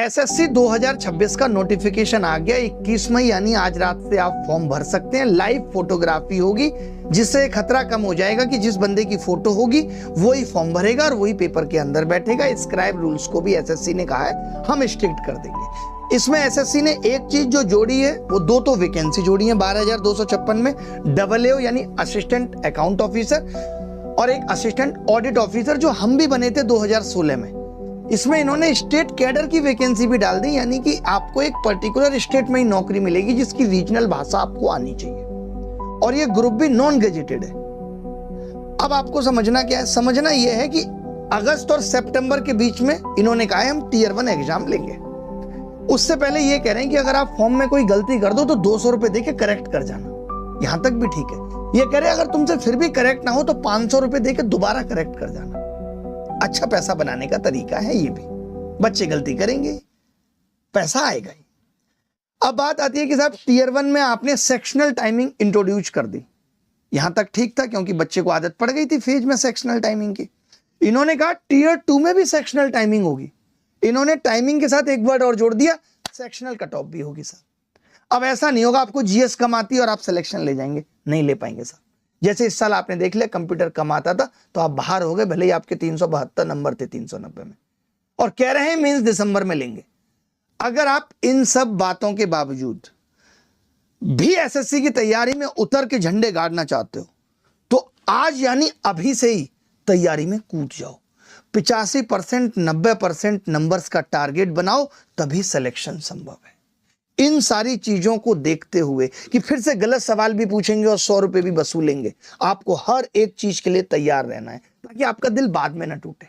SSC 2026 का notification आ गया 21 मई यानी आज रात से आप फॉर्म भर सकते हैं। लाइव फोटोग्राफी होगी जिससे खतरा कम हो जाएगा कि जिस बंदे की फोटो होगी वही फॉर्म भरेगा और वही पेपर के अंदर बैठेगा। स्क्राइब रूल्स को भी एसएससी ने कहा है हम स्ट्रिक्ट कर देंगे। इसमें एसएससी ने एक चीज जो जोड़ी है वो दो तो वैकेंसी जोड़ी है 12,256 में AA यानी असिस्टेंट अकाउंट ऑफिसर और एक असिस्टेंट ऑडिट ऑफिसर जो हम भी बने थे 2016 में। इसमें इन्होंने स्टेट कैडर की वैकेंसी भी डाल दी यानी कि आपको एक पर्टिकुलर स्टेट में ही नौकरी मिलेगी जिसकी रीजनल भाषा आपको आनी चाहिए और ये ग्रुप भी नॉन गेजेटेड है। अब आपको समझना क्या है, समझना यह है कि अगस्त और सितंबर के बीच में इन्होंने कहा है हम Tier 1 एग्जाम लेंगे। उससे पहले ये कह रहे हैं कि अगर आप फॉर्म में कोई गलती कर दो तो 200 रुपए देके करेक्ट कर जाना। यहां तक भी ठीक है। ये कह रहे हैं अगर तुमसे फिर भी करेक्ट ना हो तो 500 रुपए देके दोबारा करेक्ट कर जाना। अच्छा पैसा बनाने का तरीका है ये भी। बच्चे गलती करेंगे, पैसा आएगा ही। अब बात आती है कि साहब Tier 1 में आपने सेक्शनल टाइमिंग इंट्रोड्यूस कर दी। यहां तक ठीक था क्योंकि बच्चे को आदत पड़ गई थी फेज में सेक्शनल टाइमिंग की। इन्होंने कहा Tier 2 में भी सेक्शनल टाइमिंग होगी। इन्होंने टाइमिंग के साथ एक वर्ड और जोड़ दिया, सेक्शनल कट ऑफ भी होगी साहब। अब ऐसा नहीं होगा आपको जीएस कम आती है और आप सिलेक्शन ले जाएंगे, नहीं ले पाएंगे साहब। जैसे इस साल आपने देख लिया कंप्यूटर कम आता था तो आप बाहर हो गए, भले ही आपके 372 नंबर थे 390 में, और कह रहे हैं मेंस दिसंबर में लेंगे। अगर आप इन सब बातों के बावजूद भी एसएससी की तैयारी में उतर के झंडे गाड़ना चाहते हो तो आज यानी अभी से ही तैयारी में कूद जाओ। 85% 90% नंबर्स का टारगेट बनाओ, तभी सिलेक्शन संभव है। इन सारी चीजों को देखते हुए कि फिर से गलत सवाल भी पूछेंगे और 100 रुपए भी वसूलेंगे, आपको हर एक चीज के लिए तैयार रहना है ताकि आपका दिल बाद में न टूटे।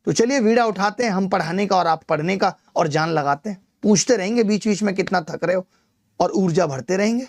तो चलिए वीड़ा उठाते हैं हम पढ़ाने का और आप पढ़ने का और जान लगाते हैं। पूछते रहेंगे बीच बीच में कितना थक रहे हो और ऊर्जा भरते रहेंगे।